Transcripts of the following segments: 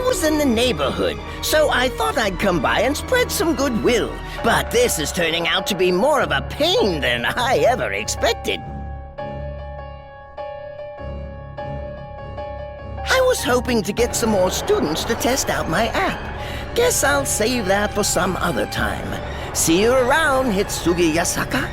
was in the neighborhood, so I thought I'd come by and spread some goodwill. But this is turning out to be more of a pain than I ever expected. I was hoping to get some more students to test out my app. Guess I'll save that for some other time. See you around, Hitsugi Yasaka.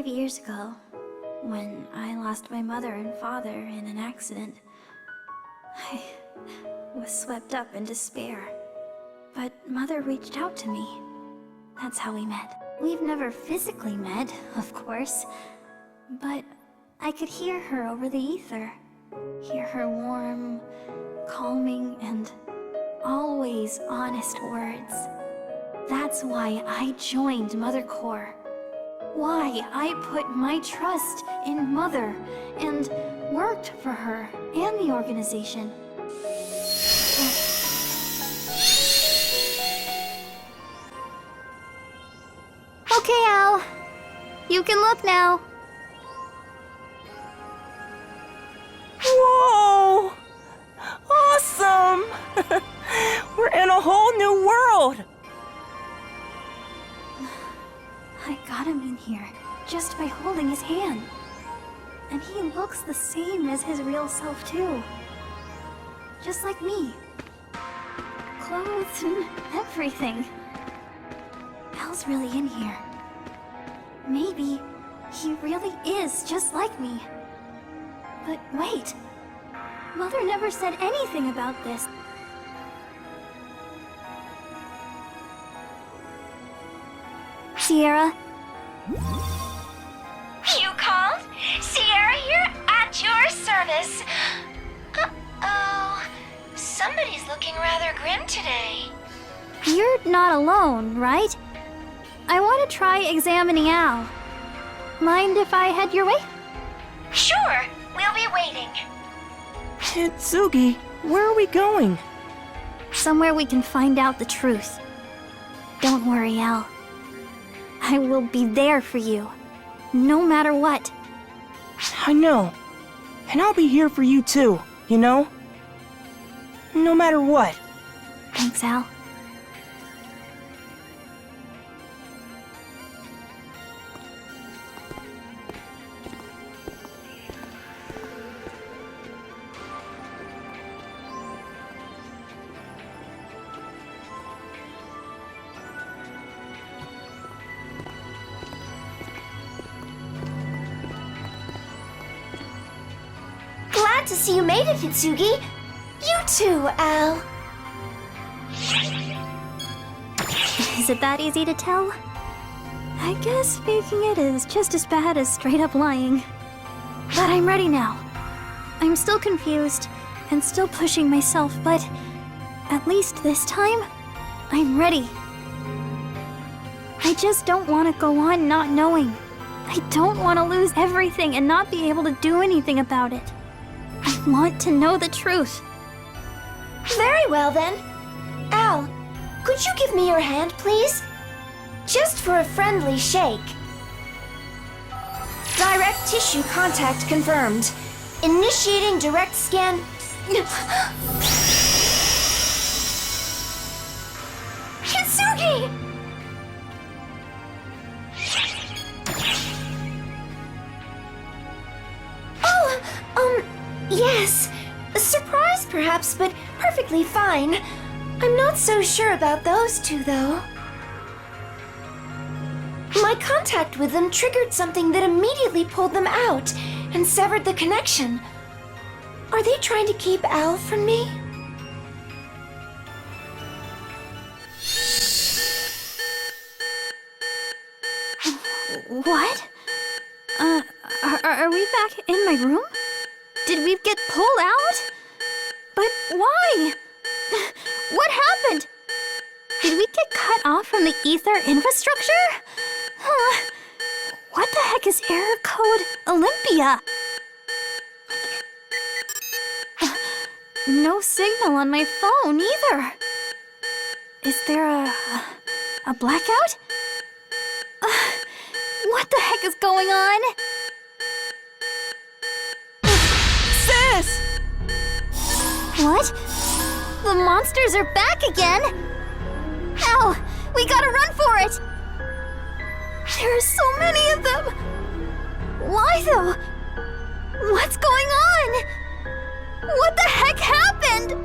Years ago, when I lost my mother and father in an accident, I was swept up in despair. But Mother reached out to me. That's how we met. We've never physically met, of course, but I could hear her over the ether. Hear her warm, calming, and always honest words. That's why I joined Mother Corps. Why I put my trust in Mother and worked for her and the organization. Okay, Al. You can look now. Whoa! Awesome! We're in a whole new world! I got him in here just by holding his hand. And he looks the same as his real self, too. Just like me. Clothes and everything. Al's really in here. Maybe he really is just like me. But wait. Mother never said anything about this. Sierra? You called? Sierra here at your service. Uh-oh. Somebody's looking rather grim today. You're not alone, right? I want to try examining Al. Mind if I head your way? Sure, we'll be waiting. Hitsugi, where are we going? Somewhere we can find out the truth. Don't worry, Al. I will be there for you, no matter what. I know. And I'll be here for you too, you know? No matter what. Thanks, Al. Glad to see you made it, Hitsugi. You too, Al. Is it that easy to tell? I guess faking it is just as bad as straight up lying. But I'm ready now. I'm still confused and still pushing myself, but at least this time, I'm ready. I just don't want to go on not knowing. I don't want to lose everything and not be able to do anything about it. I want to know the truth. Very well then. Al, could you give me your hand, please? Just for a friendly shake. Direct tissue contact confirmed. Initiating direct scan. Hitsugi! Oh, yes. A surprise perhaps, but perfectly fine. I'm not so sure about those two, though. My contact with them triggered something that immediately pulled them out and severed the connection. Are they trying to keep Al from me? What? Are we back in my room? Did we get pulled out? But why? What happened? Did we get cut off from the ether infrastructure? Huh. What the heck is error code Olympia? No signal on my phone either. Is there a blackout? What the heck is going on? Sis! What? The monsters are back again? Al, we gotta run for it! There are so many of them! Why though? What's going on? What the heck happened?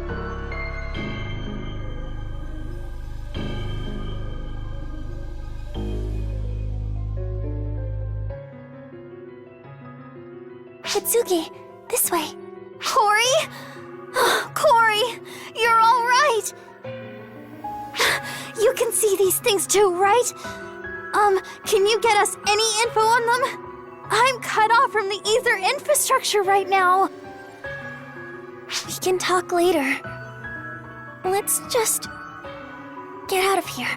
Hitsugi, this way. Corey? Corey, you're all right! You can see these things too, right? Can you get us any info on them? I'm cut off from the ether infrastructure right now. We can talk later. Let's just get out of here.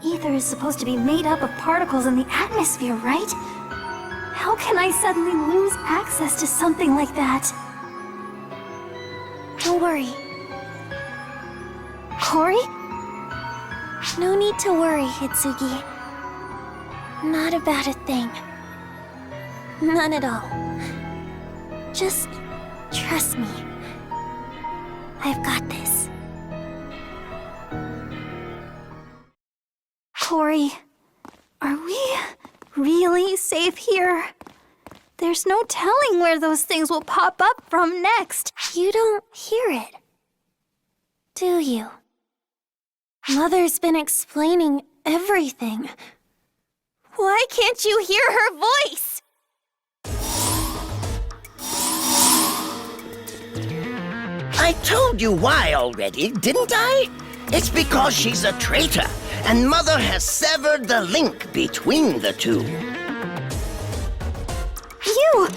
Ether is supposed to be made up of particles in the atmosphere, right? How can I suddenly lose access to something like that? Don't worry. Corey? No need to worry, Hitsugi. Not about a thing. None at all. Just trust me. I've got this. Corey, are we really safe here? There's no telling where those things will pop up from next. You don't hear it, do you? Mother's been explaining everything. Why can't you hear her voice? I told you why already, didn't I? It's because she's a traitor, and Mother has severed the link between the two. You!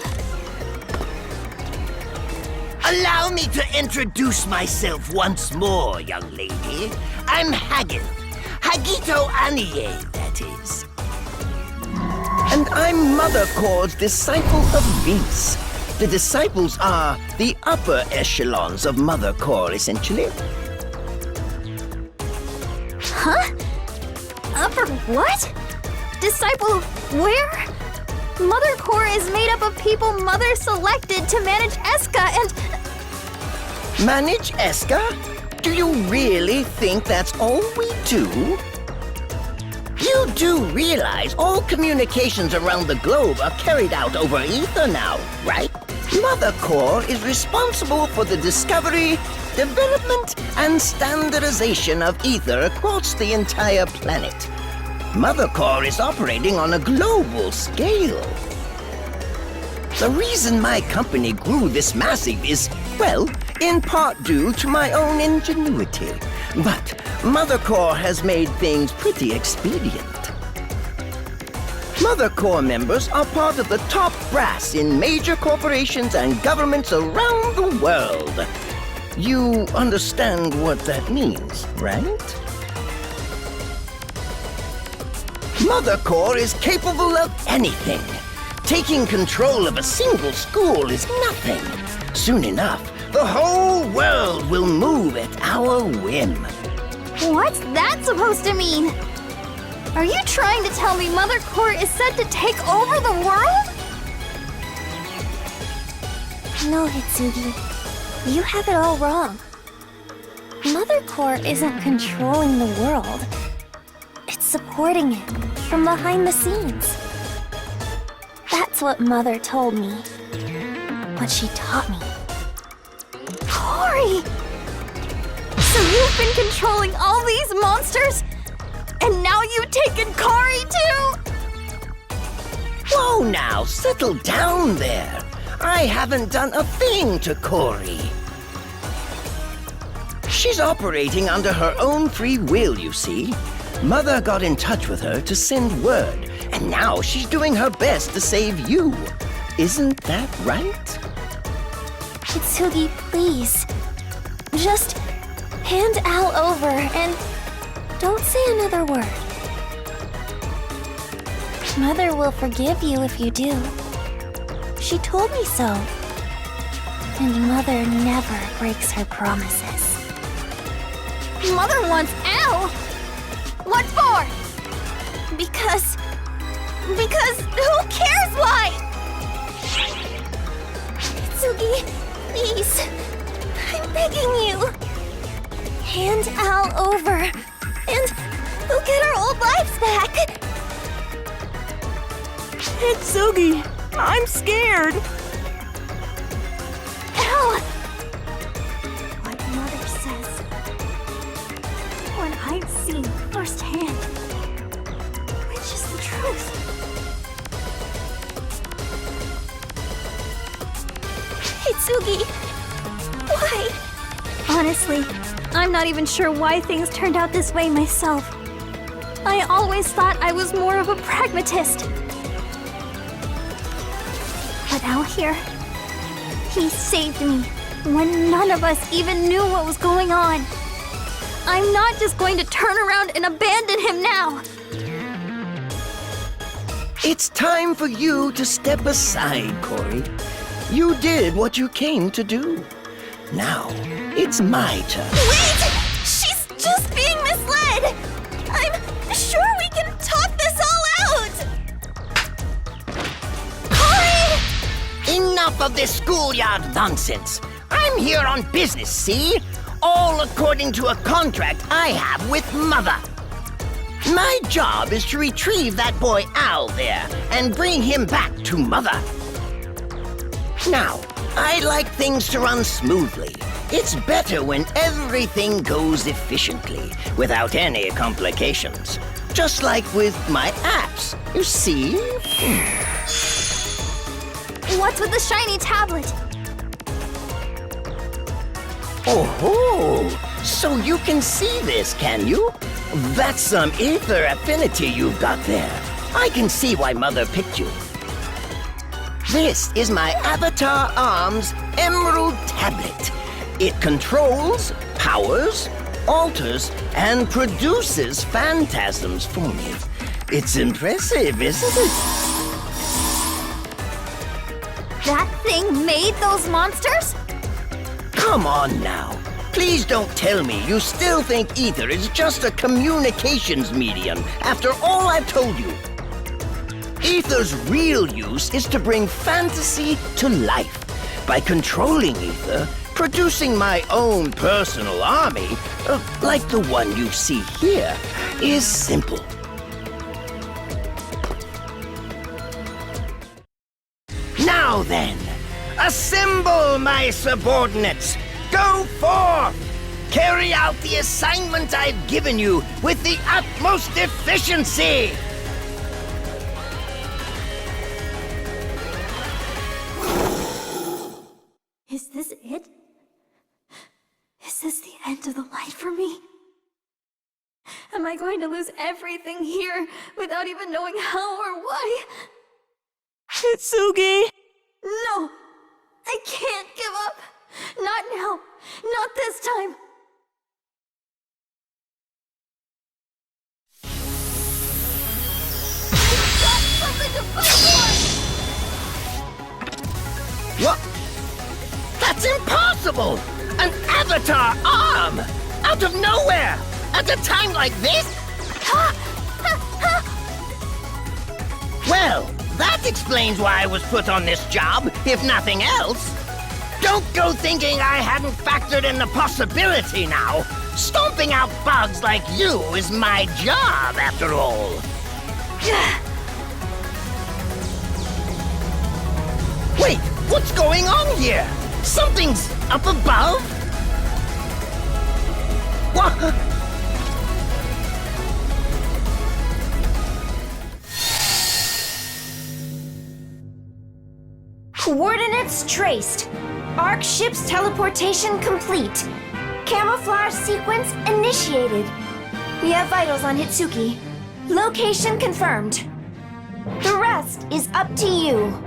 Allow me to introduce myself once more, young lady. I'm Hagito Anie, that is. And I'm Mother Core's disciple of Vince. The disciples are the upper echelons of Mother Core, essentially. Huh? Upper what? Disciple where? Mother Core is made up of people Mother selected to manage Eska and... Manage Eska? Do you really think that's all we do? You do realize all communications around the globe are carried out over ether now, right? Mother Core is responsible for the discovery, development, and standardization of ether across the entire planet. Mother Core is operating on a global scale. The reason my company grew this massive is, well, in part due to my own ingenuity. But Mother Core has made things pretty expedient. Mother Core members are part of the top brass in major corporations and governments around the world. You understand what that means, right? Mother Core is capable of anything. Taking control of a single school is nothing. Soon enough, the whole world will move at our whim. What's that supposed to mean? Are you trying to tell me Mother Core is set to take over the world? No, Hitsugi. You have it all wrong. Mother Core isn't controlling the world. It's supporting it from behind the scenes. That's what Mother told me. What she taught me. Cory! So you've been controlling all these monsters? And now you've taken Cory too? Whoa now, settle down there. I haven't done a thing to Cory. She's operating under her own free will, you see. Mother got in touch with her to send word, and now she's doing her best to save you. Isn't that right? Hitsugi, please. Just hand Al over and don't say another word. Mother will forgive you if you do. She told me so. And Mother never breaks her promises. Mother wants Al! What for? Because Who cares why? Hitsugi, please. I'm begging you. Hand Al over, and we'll get our old lives back. Hitsugi, I'm scared. Al! What Mother says, what I've seen firsthand, which is the truth. Hitsugi, why? Honestly, I'm not even sure why things turned out this way myself. I always thought I was more of a pragmatist. But out here, he saved me when none of us even knew what was going on. I'm not just going to turn around and abandon him now. It's time for you to step aside, Cory. You did what you came to do. Now, it's my turn. Wait! She's just being misled! I'm sure we can talk this all out! Cory! Enough of this schoolyard nonsense. I'm here on business, see? All according to a contract I have with Mother. My job is to retrieve that boy Al there and bring him back to Mother. Now, I like things to run smoothly. It's better when everything goes efficiently, without any complications. Just like with my apps, you see? What's with the shiny tablet? Oh, so you can see this, can you? That's some ether affinity you've got there. I can see why Mother picked you. This is my Avatar Arms Emerald Tablet. It controls, powers, alters, and produces phantasms for me. It's impressive, isn't it? That thing made those monsters? Come on now. Please don't tell me you still think ether is just a communications medium after all I've told you. Ether's real use is to bring fantasy to life. By controlling ether, producing my own personal army, like the one you see here, is simple. Now then, assemble my subordinates. Go forth! Carry out the assignment I've given you with the utmost efficiency! Is this it? Is this the end of the light for me? Am I going to lose everything here without even knowing how or why? Hitsugi! No! I can't give up! Not now! Not Not this time! We've got something to fight for! What? That's impossible! An avatar arm! Out of nowhere! At a time like this? Well, that explains why I was put on this job, if nothing else. Don't go thinking I hadn't factored in the possibility now. Stomping out bugs like you is my job, after all. Wait, what's going on here? Something's up above? What? Coordinates traced. Arc ship's teleportation complete. Camouflage sequence initiated. We have vitals on Hitsugi. Location confirmed. The rest is up to you.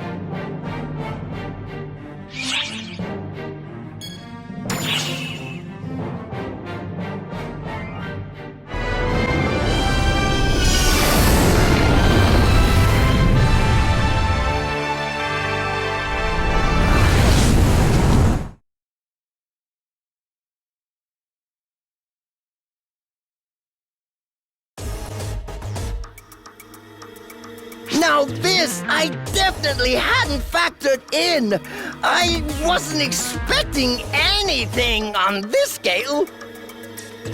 Now this, I definitely hadn't factored in. I wasn't expecting anything on this scale.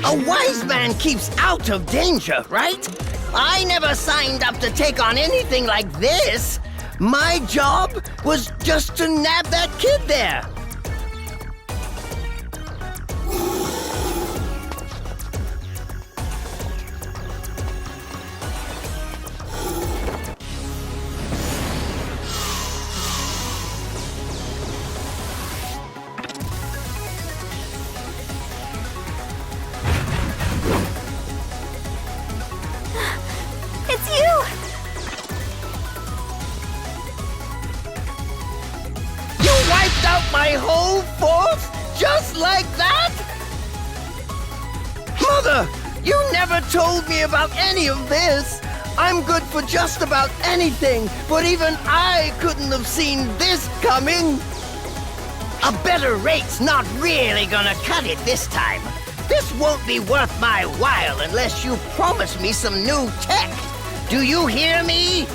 A wise man keeps out of danger, right? I never signed up to take on anything like this. My job was just to nab that kid there. It's you! You wiped out my whole force just like that? Mother, you never told me about any of this. I'm good for just about anything, but even I couldn't have seen this coming. A better rate's not really gonna cut it this time. This won't be worth my while unless you promise me some new tech. Do you hear me?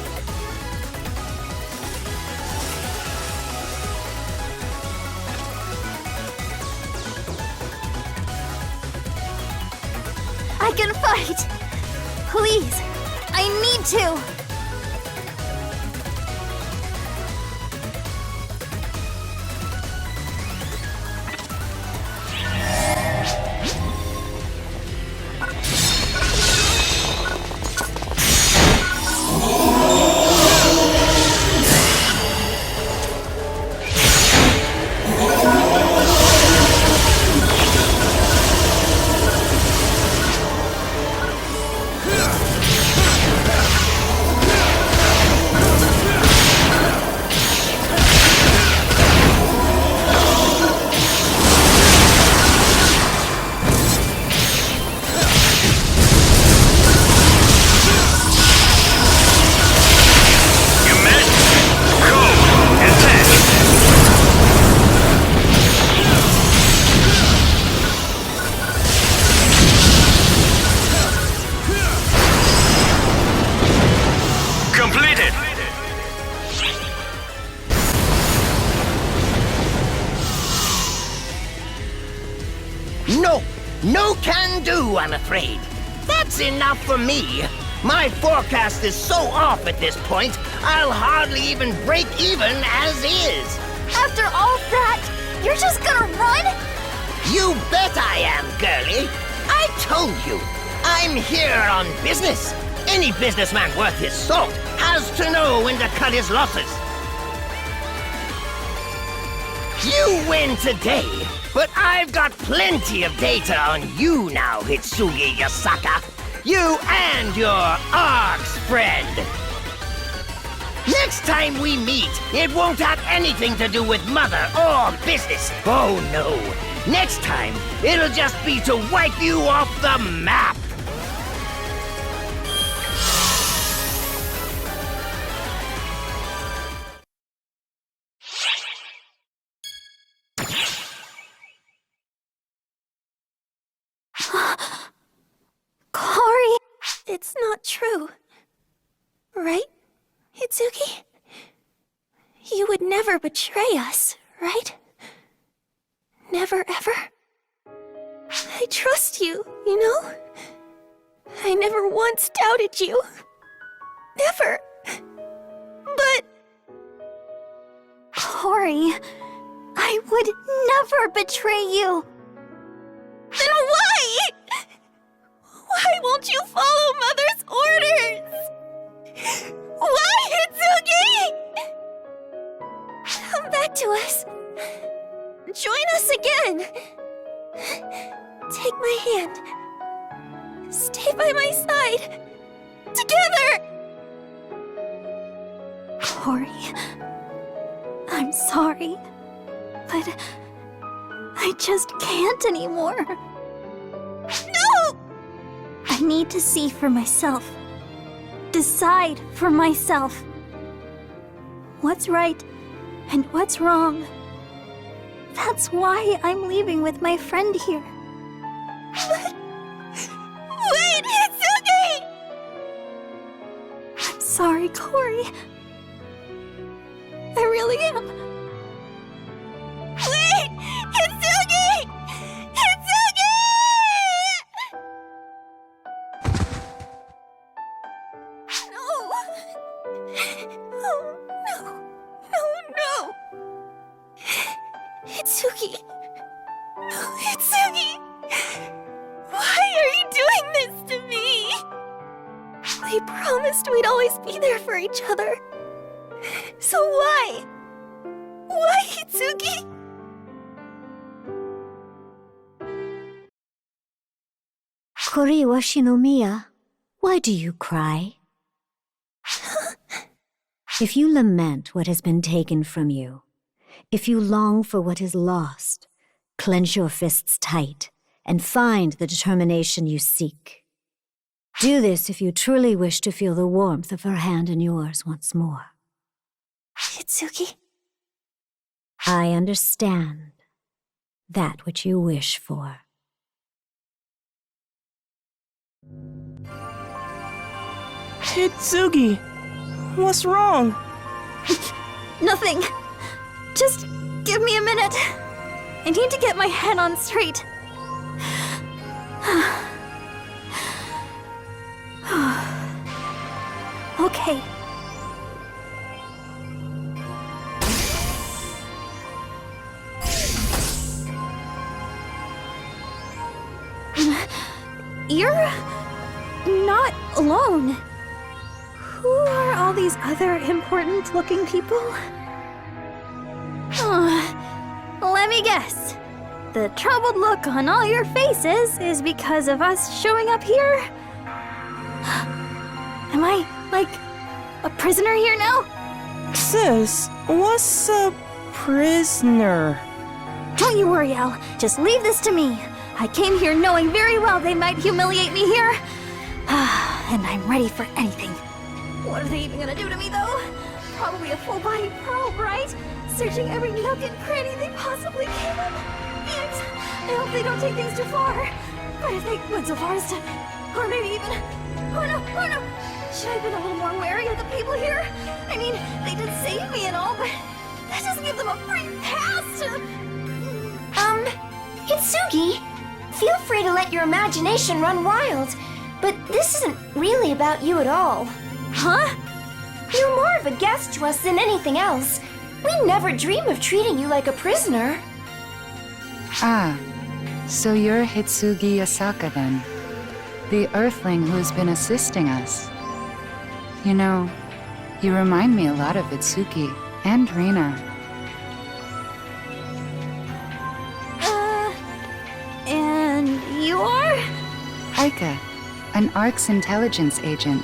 I can fight! Please, I need to! Completed! No can do, I'm afraid. That's enough for me. My forecast is so off at this point, I'll hardly even break even as is. After all that, you're just gonna run? You bet I am, girlie. I told you, I'm here on business. Any businessman worth his salt has to know when to cut his losses. You win today, but I've got plenty of data on you now, Hitsugi Yasaka. You and your ARC's friend. Next time we meet, it won't have anything to do with Mother or business. Oh no. Next time, it'll just be to wipe you off the map. Cory! It's not true. Right, Hitsugi? You would never betray us, right? Never ever? I trust you, you know? I never once doubted you. Never. But... Cory, I would never betray you. Then why? Why won't you follow Mother's orders? Why, Hitsugi? Come back to us. Join us again. Take my hand. Stay by my side. Together! Cory, I'm sorry, but I just can't anymore. No! I need to see for myself. Decide for myself. What's right and what's wrong. That's why I'm leaving with my friend here. Wait, Hitsugi! I'm sorry, Cory. I really am. Wait! Hitsugi! Hitsugi! No! Oh, no. No, no! Hitsugi! Hitsugi! Why are you doing this to me? We promised we'd always be there for each other. So why? Why, Hitsugi? Kori Washinomiya, why do you cry? If you lament what has been taken from you, if you long for what is lost, clench your fists tight and find the determination you seek. Do this if you truly wish to feel the warmth of her hand in yours once more. Hitsugi? I understand that which you wish for. Hitsugi! What's wrong? Nothing. Just give me a minute. I need to get my head on straight. Okay. You're not alone. Who are all these other important-looking people? Let me guess. The troubled look on all your faces is because of us showing up here? Am I, like, a prisoner here now? Sis, what's a prisoner? Don't you worry, Al. Just leave this to me. I came here knowing very well they might humiliate me here. And I'm ready for anything. What are they even gonna do to me, though? Probably a full-body probe, right? Searching every nook and cranny they possibly can. And I hope they don't take things too far. But if they went so far as to... Or maybe even... Oh no, oh no! Should I have been a little more wary of the people here? I mean, they did save me and all, but that doesn't give them a free pass to... Hitsugi, feel free to let your imagination run wild, but this isn't really about you at all. Huh? You're more of a guest to us than anything else. We never dream of treating you like a prisoner. Ah, so you're Hitsugi Asaka then, the Earthling who's been assisting us. You know, you remind me a lot of Itsuki and Rina. And you are? Aika, an ARC's intelligence agent.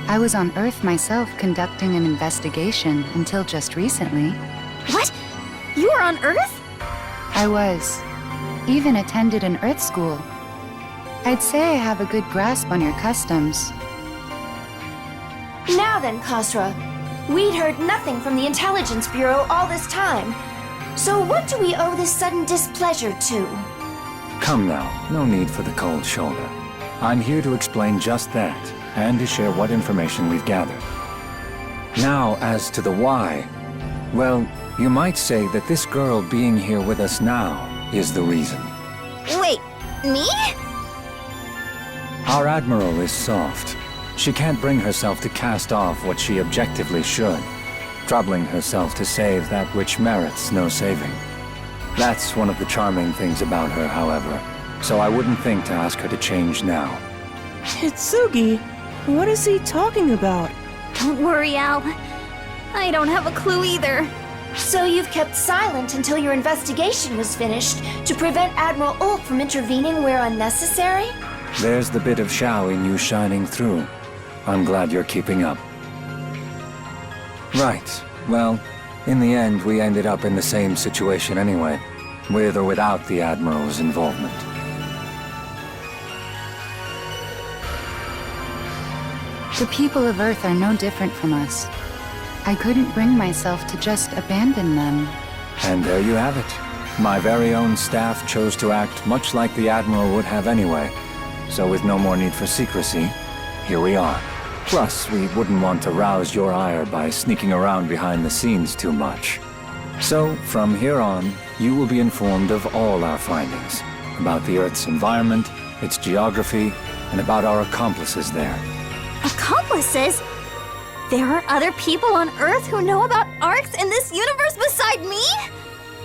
I was on Earth myself conducting an investigation until just recently. What? You were on Earth? I was. Even attended an Earth school. I'd say I have a good grasp on your customs. Now then, Khosra. We'd heard nothing from the Intelligence Bureau all this time. So what do we owe this sudden displeasure to? Come now, no need for the cold shoulder. I'm here to explain just that, and to share what information we've gathered. Now, as to the why, well, you might say that this girl being here with us now is the reason. Wait, me? Our Admiral is soft. She can't bring herself to cast off what she objectively should, troubling herself to save that which merits no saving. That's one of the charming things about her, however, so I wouldn't think to ask her to change now. Hitsugi, what is he talking about? Don't worry, Al. I don't have a clue either. So you've kept silent until your investigation was finished to prevent Admiral Ult from intervening where unnecessary? There's the bit of Shao in you shining through. I'm glad you're keeping up. Right. Well, in the end, we ended up in the same situation anyway, with or without the Admiral's involvement. The people of Earth are no different from us. I couldn't bring myself to just abandon them. And there you have it. My very own staff chose to act much like the Admiral would have anyway. So with no more need for secrecy, here we are. Plus, we wouldn't want to rouse your ire by sneaking around behind the scenes too much. So, from here on, you will be informed of all our findings. About the Earth's environment, its geography, and about our accomplices there. Accomplices? There are other people on Earth who know about arcs in this universe beside me?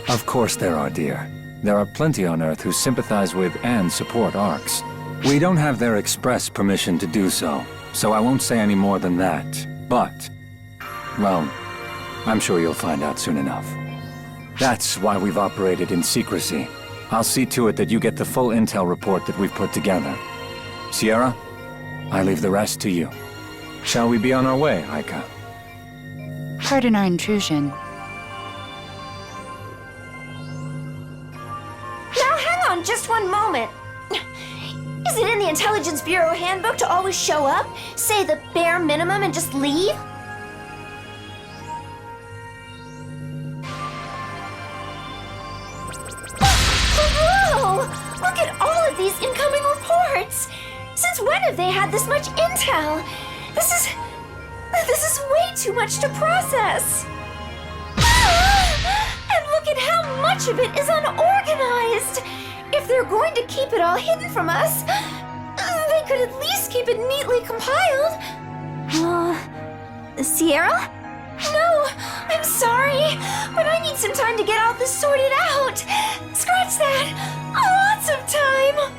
Of course there are, dear. There are plenty on Earth who sympathize with and support arcs. We don't have their express permission to do so, so I won't say any more than that. But, well, I'm sure you'll find out soon enough. That's why we've operated in secrecy. I'll see to it that you get the full intel report that we've put together. Sierra, I leave the rest to you. Shall we be on our way, Aika? Pardon our intrusion. Now hang on just one moment. Is it in the Intelligence Bureau handbook to always show up, say the bare minimum, and just leave? Whoa! Look at all of these incoming reports! Since when have they had this much intel? This is way too much to process! And look at how much of it is unorganized! If they're going to keep it all hidden from us, they could at least keep it neatly compiled. Sierra? No, I'm sorry, but I need some time to get all this sorted out. Scratch that. Lots of time.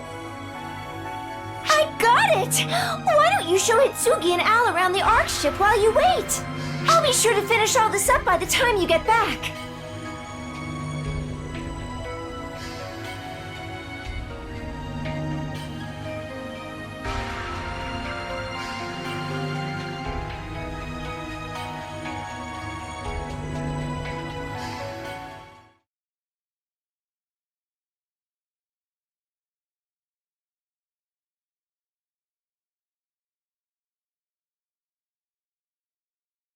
I got it! Why don't you show Hitsugi and Al around the Ark ship while you wait? I'll be sure to finish all this up by the time you get back.